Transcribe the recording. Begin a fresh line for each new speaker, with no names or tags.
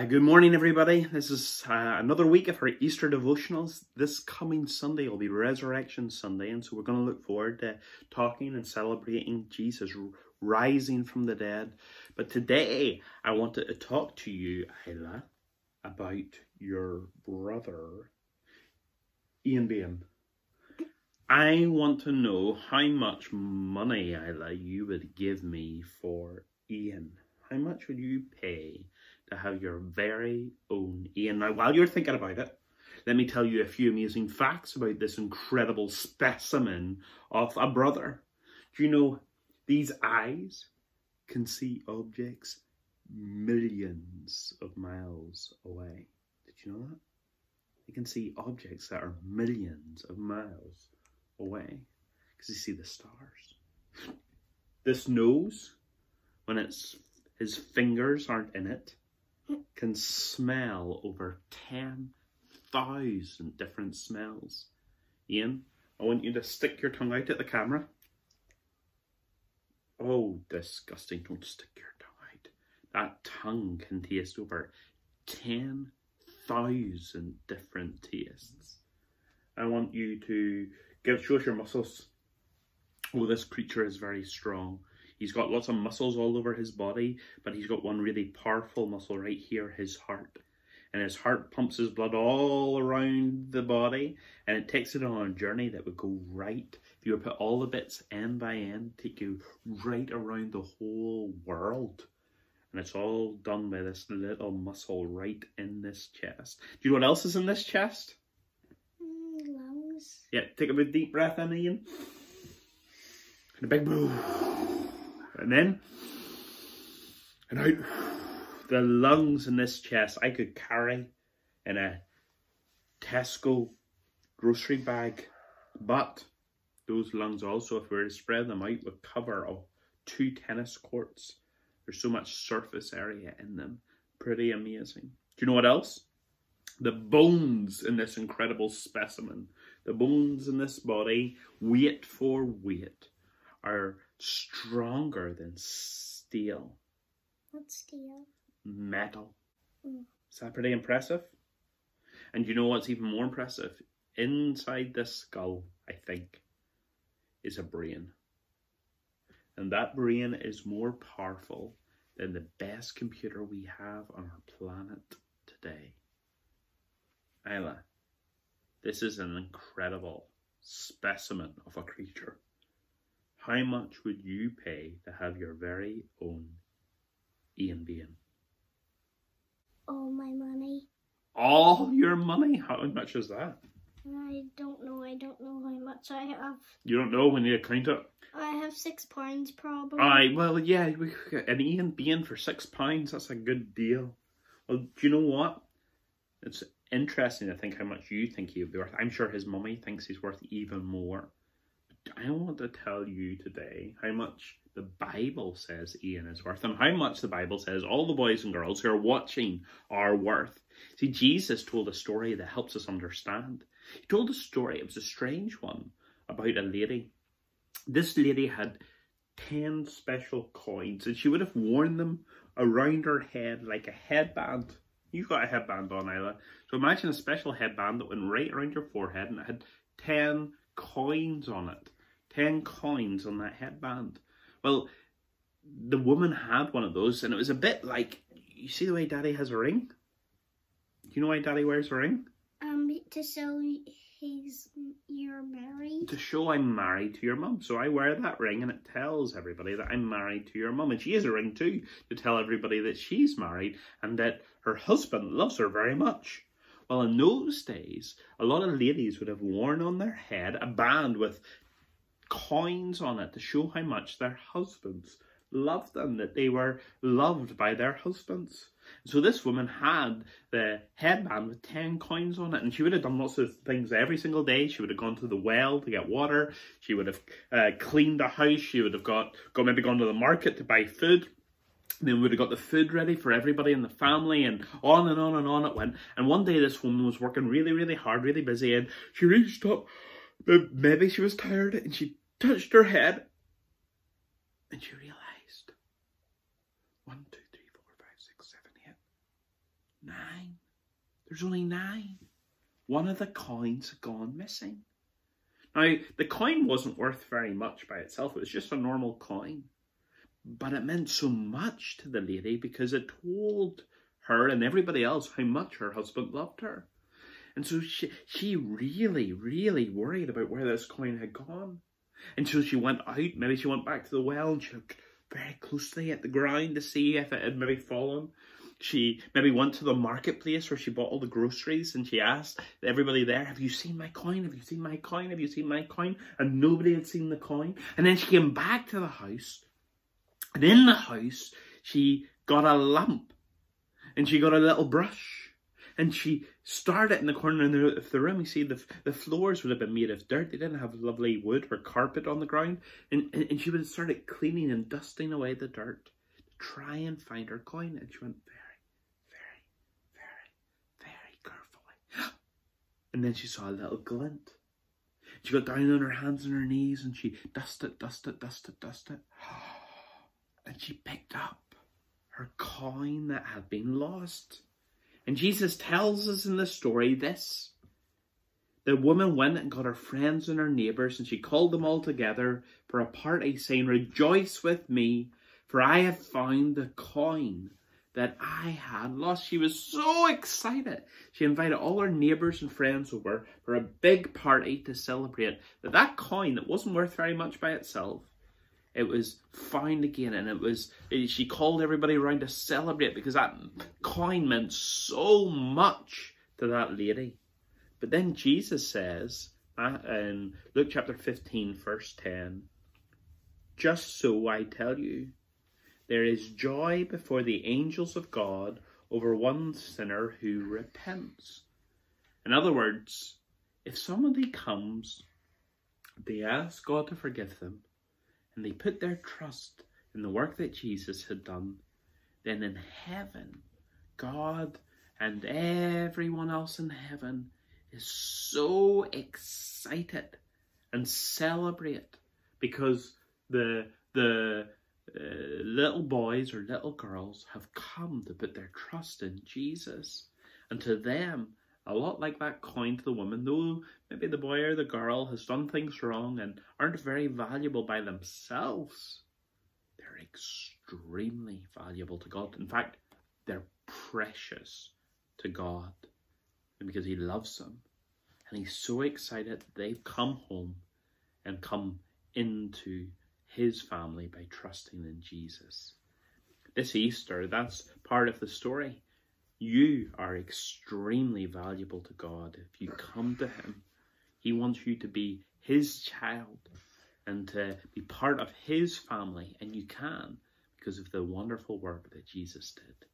Good morning, everybody. This is another week of our Easter devotionals. This coming Sunday will be Resurrection Sunday, and so we're going to look forward to talking and celebrating Jesus rising from the dead. But today, I wanted to talk to you, Isla, about your brother, Iain. I want to know how much money, Isla, you would give me for Iain. How much would you pay to have your very own Iain? Now, while you're thinking about it, let me tell you a few amazing facts about this incredible specimen of a brother. Do you know these eyes can see objects millions of miles away? Did you know that? They can see objects that are millions of miles away because they see the stars. This nose, when his fingers aren't in it, can smell over 10,000 different smells. Iain, I want you to stick your tongue out at the camera. Oh, disgusting. Don't stick your tongue out. That tongue can taste over 10,000 different tastes. I want you to show us your muscles. Oh, this creature is very strong. He's got lots of muscles all over his body, but he's got one really powerful muscle right here, his heart. And his heart pumps his blood all around the body, and it takes it on a journey that would go right, if you would put all the bits end by end, take you right around the whole world. And it's all done by this little muscle right in this chest. Do you know what else is in this chest?
Lungs.
Yeah, take a big deep breath in, Iain. And a big boo. And in and out. The lungs in this chest I could carry in a Tesco grocery bag. But those lungs also, if we were to spread them out, would cover 2 tennis courts. There's so much surface area in them. Pretty amazing. Do you know what else? The bones in this incredible specimen. The bones in this body, weight for weight, are stronger than steel.
What's steel?
Metal. Is that pretty impressive? And you know what's even more impressive? Inside this skull, I think, is a brain. And that brain is more powerful than the best computer we have on our planet today. Isla, this is an incredible specimen of a creature. How much would you pay to have your very own Iain?
All my money.
All your money? How much is that?
I don't know how much I have.
You don't know when you count it?
I have £6 probably.
Well, yeah, we could get an Iain for £6. That's a good deal. Well, do you know what? It's interesting to think how much you think he would be worth. I'm sure his mummy thinks he's worth even more. I want to tell you today how much the Bible says Iain is worth, and how much the Bible says all the boys and girls who are watching are worth. See, Jesus told a story that helps us understand. He told a story, it was a strange one, about a lady. This lady had 10 special coins, and she would have worn them around her head like a headband. You've got a headband on, Isla. So imagine a special headband that went right around your forehead, and it had 10 coins on it. 10 coins on that headband. Well, the woman had one of those, and it was a bit like, you see the way Daddy has a ring? Do you know why Daddy wears a ring?
To show you're married.
To show I'm married to your mum. So I wear that ring, and it tells everybody that I'm married to your mum. And she has a ring too, to tell everybody that she's married and that her husband loves her very much. Well, in those days, a lot of ladies would have worn on their head a band with coins on it to show how much their husbands loved them, that they were loved by their husbands. So this woman had the headband with 10 coins on it, and she would have done lots of things every single day. She would have gone to the well to get water. She would have cleaned the house. She would have maybe gone to the market to buy food. And then we would have got the food ready for everybody in the family, and on and on and on it went. And one day this woman was working really, really hard, really busy, and she reached up. Maybe she was tired, and she touched her head, and she realised 1, 2, 3, 4, 5, 6, 7, 8. 9. There's only 9. One of the coins had gone missing. Now, the coin wasn't worth very much by itself. It was just a normal coin. But it meant so much to the lady because it told her and everybody else how much her husband loved her. And so she really, really worried about where this coin had gone. And so she went out, maybe she went back to the well and she looked very closely at the ground to see if it had maybe fallen. She maybe went to the marketplace where she bought all the groceries and she asked everybody there, have you seen my coin? Have you seen my coin? Have you seen my coin? And nobody had seen the coin. And then she came back to the house. And in the house, she got a lamp. And she got a little brush. And she started in the corner of the room. You see, the floors would have been made of dirt. They didn't have lovely wood or carpet on the ground. And she would have started cleaning and dusting away the dirt to try and find her coin. And she went very carefully. And then she saw a little glint. She got down on her hands and her knees and she dusted. And she picked up her coin that had been lost. And Jesus tells us in the story this. The woman went and got her friends and her neighbours, and she called them all together for a party, saying, rejoice with me, for I have found the coin that I had lost. She was so excited. She invited all her neighbours and friends over for a big party to celebrate that coin that wasn't worth very much by itself. It was found again, and she called everybody around to celebrate because that coin meant so much to that lady. But then Jesus says in Luke chapter 15, verse 10, just so I tell you, there is joy before the angels of God over one sinner who repents. In other words, if somebody comes, they ask God to forgive them, and they put their trust in the work that Jesus had done, then in heaven, God and everyone else in heaven is so excited and celebrate because the little boys or little girls have come to put their trust in Jesus. And to them, a lot like that coin to the woman, though maybe the boy or the girl has done things wrong and aren't very valuable by themselves, they're extremely valuable to God. In fact, they're precious to God because he loves them. And he's so excited that they've come home and come into his family by trusting in Jesus. This Easter, that's part of the story. You are extremely valuable to God if you come to him. He wants you to be his child and to be part of his family, and you can because of the wonderful work that Jesus did.